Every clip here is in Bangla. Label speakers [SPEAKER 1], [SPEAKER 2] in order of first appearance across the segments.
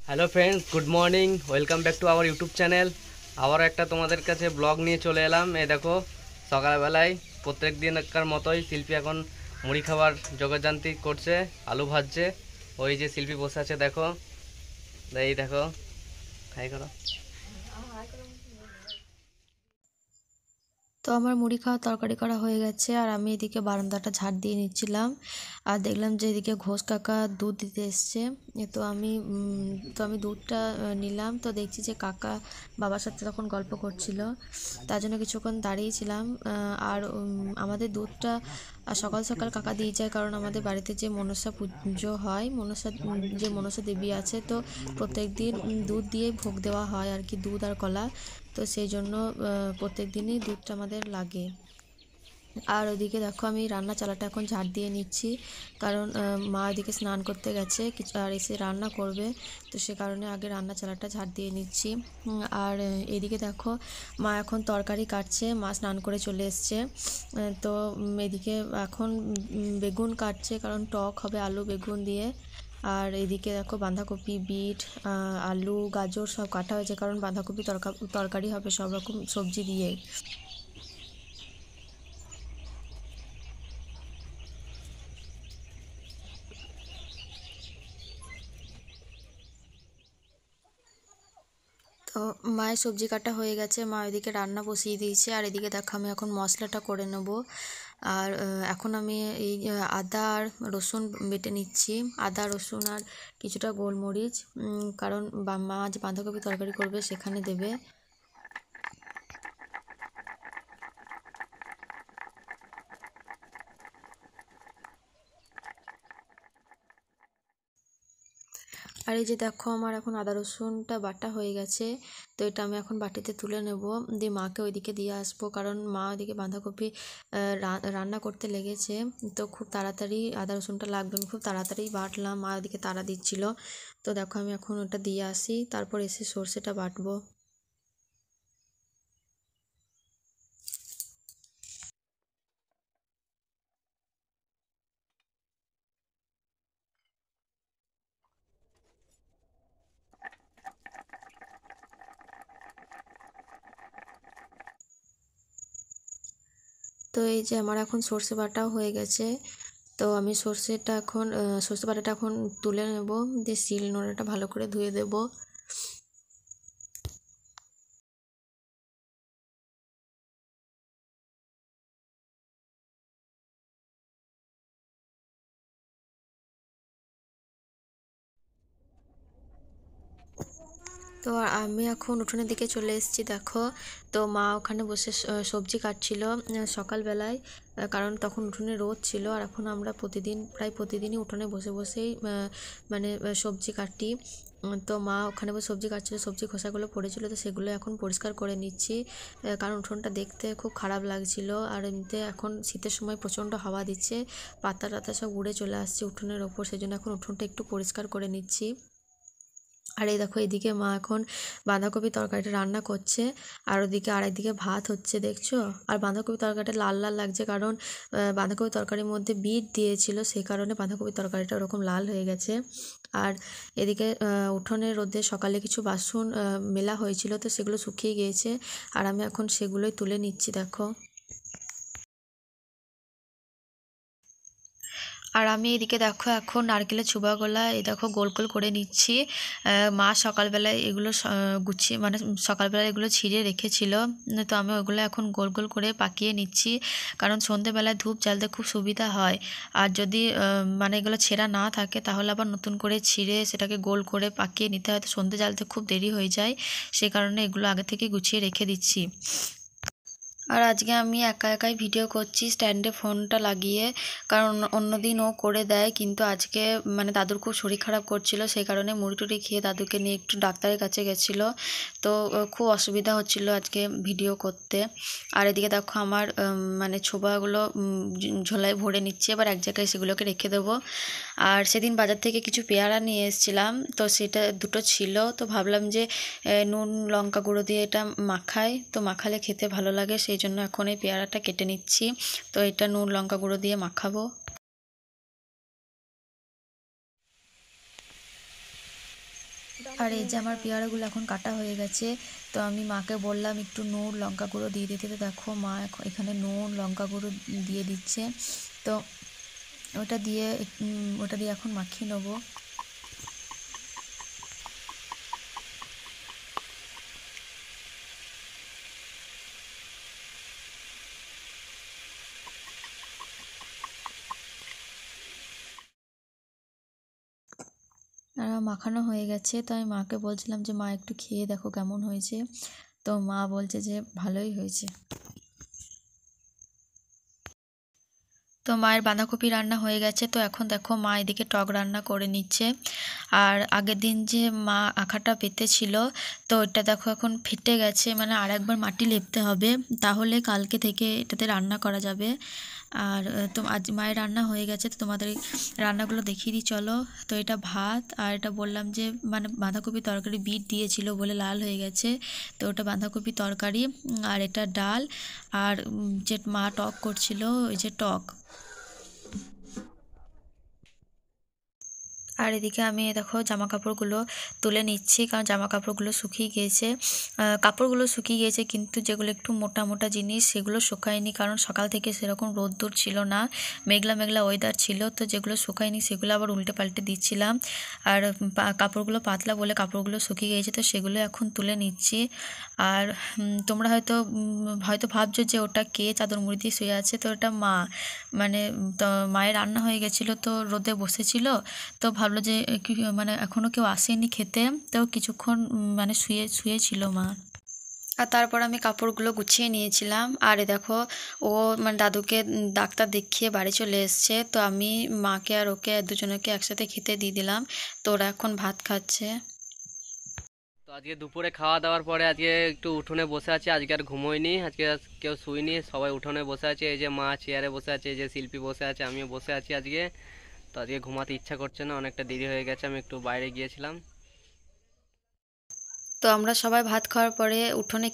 [SPEAKER 1] Hello friends, good morning. Welcome back to our YouTube channel. আবার একটা তোমাদের কাছে ব্লগ নিয়ে চলে এলাম। এই দেখো, সকালবেলায় প্রত্যেক দিনকার মতোই শিল্পী এখন মুড়ি খাবার জগৎযান্ত্রী করছে, আলু ভাজছে। ওই যে শিল্পী বসে আছে, দেখো, এই দেখো, খাই করো।
[SPEAKER 2] তো আমার মুড়ি খাওয়া তরকারি করা হয়ে গেছে, আর আমি এদিকে বারান্দাটা ঝাড় দিয়ে নিচ্ছিলাম। আর দেখলাম যে এদিকে ঘোষ কাকা দুধ দিতে এসছে। তো আমি দুধটা নিলাম। তো দেখছি যে কাকা বাবার সাথে তখন গল্প করছিল, তার জন্য কিছুক্ষণ দাঁড়িয়েছিলাম। আমাদের দুধটা সকাল সকাল কাকা দিয়ে যায়, কারণ আমাদের বাড়িতে যে মনসা পুজো হয়, যে মনসা দেবী আছে, তো প্রত্যেক দিন দুধ দিয়ে ভোগ দেওয়া হয় আর কি, দুধ আর কলা। তো সেই জন্য প্রত্যেক দিনই দুধটা আমাদের লাগে। আর ওদিকে দেখো, আমি রান্না চালাটা এখন ঝাড় দিয়ে নিচ্ছি, কারণ মা ওদিকে স্নান করতে গেছে কিছু, আর এসে রান্না করবে। তো সে কারণে আগে রান্না চালাটা ঝাড় দিয়ে নিচ্ছি। এদিকে দেখো, মা এখন তরকারি কাটছে, মা স্নান করে চলে এসছে। তো এদিকে এখন বেগুন কাটছে, কারণ টক হবে আলু বেগুন দিয়ে। আর এদিকে দেখো বাঁধাকপি, বিট, আলু, গাজর সব কাটা হয়েছে, কারণ বাঁধাকপি তরকারি হবে সব রকম সবজি দিয়ে। তো মায়ের সবজি কাটা হয়ে গেছে, মা ওইদিকে রান্না বসিয়ে দিয়েছে। আর এদিকে দেখো, আমি এখন মশলাটা করে নেব। আর এখন আমি এই আদা আর রসুন বেটে নিচ্ছি, আদা রসুন আর কিছুটা গোলমরিচ, কারণ মা যে বাঁধাকপি তরকারি করবে সেখানে দেবে। আর এই যে দেখো, আমার এখন আদা রসুনটা বাটা হয়ে গেছে। তো এটা আমি এখন বাটিতে তুলে নেব, দিয়ে মাকে ওইদিকে দিয়ে আসবো, কারণ মা ওইদিকে বাঁধাকপি রান্না করতে লেগেছে। তো খুব তাড়াতাড়ি আদা রসুনটা লাগবে, আমি খুব তাড়াতাড়ি বাটলাম, মা ওইদিকে তাড়া দিচ্ছিল। তো দেখো, আমি এখন ওটা দিয়ে আসি, তারপর এসে সর্ষেটা বাটবো। তো এই যে আমার এখন সর্ষে বাটাও হয়ে গেছে। তো আমি সর্ষে বাটাটা এখন তুলে নেব, দিয়ে শিল নোড়াটা ভালো করে ধুয়ে দেবো। তো আমি এখন উঠোনের দিকে চলে এসেছি, দেখো। তো মা ওখানে বসে সবজি কাটছিল সকালবেলায়, কারণ তখন উঠোনে রোদ ছিল। আর এখন আমরা প্রায় প্রতিদিনই উঠোনে বসে বসেই সবজি কাটি। তো মা ওখানে বসে সবজি কাটছিল, সবজি খোসাগুলো পড়েছিল, তো সেগুলো এখন পরিষ্কার করে নিচ্ছি, কারণ উঠোনটা দেখতে খুব খারাপ লাগছিল। আর এমনিতে এখন শীতের সময় প্রচণ্ড হাওয়া দিচ্ছে, পাতা টাতা সব উড়ে চলে আসছে উঠোনের ওপর, সেই জন্য এখন উঠোনটা একটু পরিষ্কার করে নিচ্ছি। আর এই দেখো, এদিকে মা এখন বাঁধাকপি তরকারিটা রান্না করছে, আর ওদিকে আরেকদিকে ভাত হচ্ছে, দেখছো। আর বাঁধাকপি তরকারিটা লাল লাল লাগছে, কারণ বাঁধাকপি তরকারির মধ্যে বিট দিয়েছিল, সেই কারণে বাঁধাকপি তরকারিটা ওরকম লাল হয়ে গেছে। আর এদিকে উঠোনের রোদে সকালে কিছু বাসন মেলা হয়েছিল, তো সেগুলো শুকিয়ে গিয়েছে, আর আমি এখন সেগুলোই তুলে নিচ্ছি, দেখো। আর আমি এদিকে দেখো, এখন নারকেলের ছোবাগুলা এই দেখো গোল গোল করে নিচ্ছি। মা সকালবেলায় এগুলো গুছিয়ে, মানে সকালবেলায় এগুলো ছিঁড়ে রেখেছিল। তো আমি ওগুলো এখন গোল গোল করে পাকিয়ে নিচ্ছি, কারণ সন্ধেবেলায় ধূপ জ্বালতে খুব সুবিধা হয়। আর যদি মানে এগুলো ছেঁড়া না থাকে, তাহলে আবার নতুন করে ছিঁড়ে সেটাকে গোল করে পাকিয়ে নিতে হয়, তো সন্ধে জ্বালতে খুব দেরি হয়ে যায়। সে কারণে এগুলো আগে থেকে গুছিয়ে রেখে দিচ্ছি। আর আজকে আমি একা একাই ভিডিও করছি স্ট্যান্ডে ফোনটা লাগিয়ে, কারণ অন্যদিন ও করে দেয়, কিন্তু আজকে মানে দাদুর খুব শরীর খারাপ করছিল, সেই কারণে মুড়ি টুড়ি খেয়ে দাদুকে নিয়ে একটু ডাক্তারের কাছে গেছিলো। তো খুব অসুবিধা হচ্ছিল আজকে ভিডিও করতে। আর এদিকে দেখো, আমার মানে ছোবাগুলো ঝোলায় ভরে নিচ্ছে, এবার এক জায়গায় সেগুলোকে রেখে দেবো। আর সেদিন বাজার থেকে কিছু পেয়ারা নিয়ে এসেছিলাম, তো সেটা দুটো ছিল, তো ভাবলাম যে নুন লঙ্কা গুঁড়ো দিয়ে এটা মাখাই, তো মাখালে খেতে ভালো লাগে, সেই জন্য এখন এই পেয়ারাটা কেটে নিচ্ছি। তো এটা নুন লঙ্কা গুঁড়ো দিয়ে মাখাবো। আর এই যে আমার পেয়ারাগুলো এখন কাটা হয়ে গেছে, তো আমি মাকে বললাম একটু নুন লঙ্কা গুঁড়ো দিয়ে দিতে, তো দেখো মা এখানে নুন লঙ্কা গুঁড়ো দিয়ে দিচ্ছে। তো ওটা দিয়ে এখন মাখিয়ে নেবো। আর মাখানো হয়ে গেছে, তো আমি মাকে বলছিলাম যে মা একটু খেয়ে দেখো কেমন হয়েছে। তো মা বলছে যে ভালোই হয়েছে। তো মায়ের বাঁধাকপি রান্না হয়ে গেছে, তো এখন দেখো মা এদিকে টক রান্না করে নিচ্ছে। আর আগের দিন যে মা আখাটা পেতেছিল, তো এটা দেখো এখন ফেটে গেছে, মানে আর একবার মাটি লেপতে হবে, তাহলে কালকে থেকে এটাতে রান্না করা যাবে। আর তো আজ মায়ের রান্না হয়ে গেছে, তো তোমাদের রান্নাগুলো দেখিয়ে দিই চলো। তো এটা ভাত, আর এটা বললাম যে মানে বাঁধাকপি তরকারি বিট দিয়েছিল বলে লাল হয়ে গেছে, তো ওটা বাঁধাকপি তরকারি। আর এটা ডাল, আর যে মা টক করছিল ওই যে টক। আর এদিকে আমি দেখো জামা কাপড়গুলো তুলে নিচ্ছি, কারণ জামা কাপড়গুলো শুকিয়ে গিয়েছে। কাপড়গুলো শুকিয়ে গিয়েছে, কিন্তু যেগুলো একটু মোটা মোটা জিনিস সেগুলো শুকায়নি, কারণ সকাল থেকে সেরকম রোদ্দুর ছিল না, মেঘলা মেঘলা ওয়েদার ছিল। তো যেগুলো শুকায়নি সেগুলো আবার উল্টে পাল্টে দিচ্ছিলাম। আর কাপড়গুলো পাতলা বলে কাপড়গুলো শুকিয়ে গিয়েছে, তো সেগুলো এখন তুলে নিচ্ছি। আর তোমরা হয়তো ভাবছো যে ওটা কে চাদর মুড়ি দিয়ে শুয়ে আছে, তো ওটা মা। মানে তো মায়ের রান্না হয়ে গেছিলো, তো রোদে বসেছিল, তো ভাবলো যে মানে এখনও কেউ আসেনি খেতে, তো কিছুক্ষণ মানে শুয়েছিল মা। আর তারপর আমি কাপড়গুলো গুছিয়ে নিয়েছিলাম। আর এ দেখো ও মানে দাদুকে ডাক্তার দেখিয়ে বাড়ি চলে এসছে, তো আমি মাকে আর ওকে দুজনকে একসাথে খেতে দিয়ে দিলাম। তো ওরা এখন ভাত খাচ্ছে।
[SPEAKER 1] তো আজকে দুপুরে খাওয়া দাওয়ার পরে আজকে একটু উঠোনে বসে আছি, আজকে আর ঘুমোইনি, আজকে আর কেউ শুইনি, সবাই উঠোনে বসে আছে। এই যে মা চেয়ারে বসে আছে, এই যে শিল্পী বসে আছে, আমিও বসে আছি আজকে। তো আজকে ঘুমাতে ইচ্ছা করছে না, অনেকটা দেরি হয়ে গেছে, আমি একটু বাইরে গিয়েছিলাম।
[SPEAKER 2] তো আমরা সবাই ভাত খাওয়ার পরে উঠোনে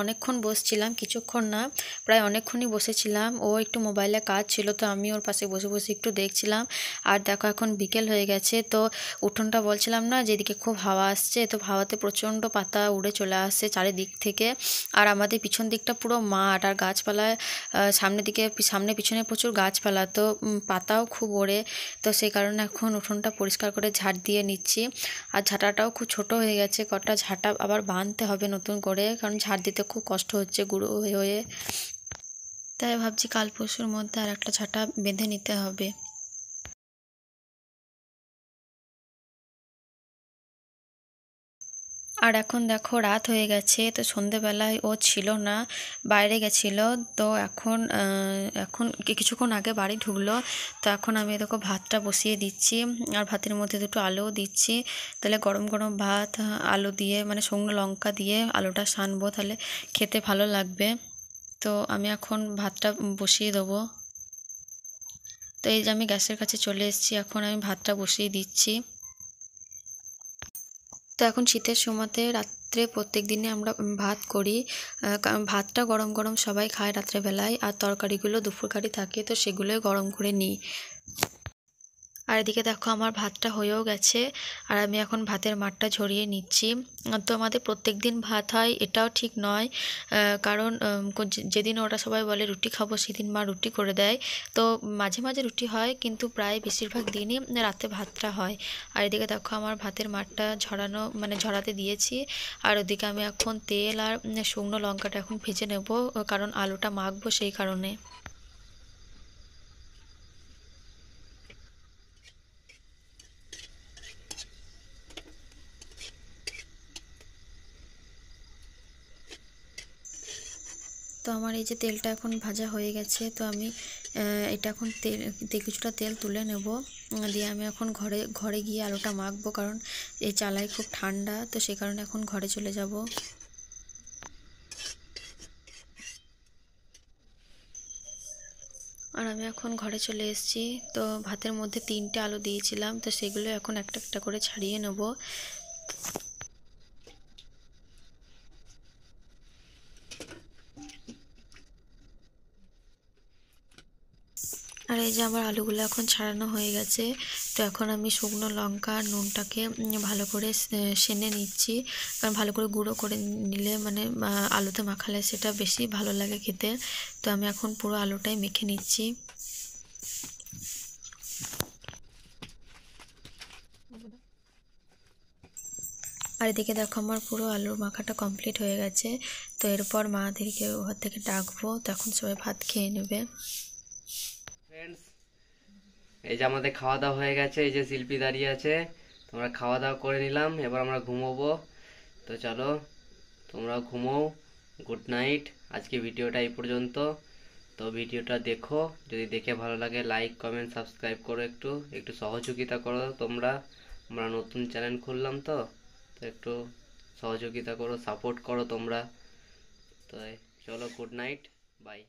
[SPEAKER 2] অনেকক্ষণ বসছিলাম, কিছুক্ষণ না প্রায় অনেকক্ষণই বসেছিলাম। ও একটু মোবাইলে কাজ ছিল, তো আমি ওর পাশে বসে বসে একটু দেখছিলাম। আর দেখো এখন বিকেল হয়ে গেছে, তো উঠোনটা বলছিলাম না যেদিকে খুব হাওয়া আসছে, তো হাওয়াতে প্রচণ্ড পাতা উড়ে চলে আসছে চারিদিক থেকে। আর আমাদের পিছন দিকটা পুরো মাঠ আর গাছপালায়, সামনে পিছনে প্রচুর গাছপালা, তো পাতাও খুব ওড়ে। তো সেই কারণে এখন উঠোনটা পরিষ্কার করে ঝাড় দিয়ে নিচ্ছি। আর ঝাঁটাটাও খুব ছোট হয়ে গেছে, কটা ঝাঁটা আবার বাঁধতে হবে নতুন করে, কারণ ঝাড় দিতে খুব কষ্ট হচ্ছে গুঁড়ো হয়ে হয়ে। তাই ভাবছি কাল পরশুর মধ্যে আর একটা ঝাঁটা বেঁধে নিতে হবে। আর এখন দেখো রাত হয়ে গেছে, তো সন্ধেবেলায় ও ছিল না, বাইরে গেছিল। তো এখন কিছুক্ষণ আগে বাড়ি ঢুকলো। তো এখন আমি দেখো ভাতটা বসিয়ে দিচ্ছি, আর ভাতের মধ্যে দুটো আলুও দিচ্ছি। তাহলে গরম গরম ভাত আলু দিয়ে মানে শুকনো লঙ্কা দিয়ে আলুটা সানবো, তাহলে খেতে ভালো লাগবে। তো আমি এখন ভাতটা বসিয়ে দেবো। তো এই যে আমি গ্যাসের কাছে চলে এসেছি, এখন আমি ভাতটা বসিয়ে দিচ্ছি। তো এখন শীতের সময়তে রাত্রে প্রত্যেক দিনে আমরা ভাত করি, কারণ ভাতটা গরম গরম সবাই খায় রাত্রেবেলায়, আর তরকারিগুলো দুপুরকারই থাকে, তো সেগুলোই গরম করে নিই। আর এদিকে দেখো আমার ভাতটা হয়েও গেছে, আর আমি এখন ভাতের মাঠটা ঝরিয়ে নিচ্ছি। তো আমাদের প্রত্যেক দিন ভাত হয় এটাও ঠিক নয়, কারণ যেদিন ওরা সবাই বলে রুটি খাবো সেদিন মা রুটি করে দেয়। তো মাঝে মাঝে রুটি হয়, কিন্তু প্রায় বেশিরভাগ দিনই রাতে ভাতটা হয়। আর এদিকে দেখো আমার ভাতের মাঠটা ঝরাতে দিয়েছি। আর ওদিকে আমি এখন তেল আর শুকনো লঙ্কাটা এখন ভেজে নেব, কারণ আলুটা মাখবো সেই কারণে। তো আমার এই যে তেলটা এখন ভাজা হয়ে গেছে, তো আমি এটা এখন কিছুটা তেল তুলে নেব, দিয়ে আমি এখন ঘরে গিয়ে আলুটা মাখবো, কারণ এই চালাই খুব ঠান্ডা, তো সেই কারণে এখন ঘরে চলে যাব। আর আমি এখন ঘরে চলে এসেছি। তো ভাতের মধ্যে 3টে আলু দিয়েছিলাম, তো সেগুলো এখন একটা একটা করে ছাড়িয়ে নেব। আর এই যে আমার আলুগুলো এখন ছাড়ানো হয়ে গেছে। তো এখন আমি শুকনো লঙ্কা আর নুনটাকে ভালো করে সেনে নিচ্ছি, কারণ ভালো করে গুঁড়ো করে নিলে মানে আলুতে মাখালে সেটা বেশি ভালো লাগে খেতে। তো আমি এখন পুরো আলুটাই মেখে নিচ্ছি। আর এদিকে দেখো আমার পুরো আলুর মাখাটা কমপ্লিট হয়ে গেছে। তো এরপর মাদেরকে ঘর থেকে ডাকবো, তখন সবাই ভাত খেয়ে নেবে।
[SPEAKER 1] ফ্রেন্ডস, এই যে আমাদের খাওয়া দাওয়া হয়ে গেছে, এই যে শিল্পী দাঁড়িয়ে আছে, তোমরা খাওয়া দাওয়া করে নিলাম, এবার আমরা ঘুমোবো। তো চলো তোমরাও ঘুমোও, গুড নাইট। আজকে ভিডিওটা এই পর্যন্ত। তো ভিডিওটা দেখো, যদি দেখে ভালো লাগে লাইক কমেন্ট সাবস্ক্রাইব করো, একটু একটু সহযোগিতা করো তোমরা। আমরা নতুন চ্যানেল খুললাম, তো তো একটু সহযোগিতা করো, সাপোর্ট করো তোমরা। তো চলো, গুড নাইট, বাই।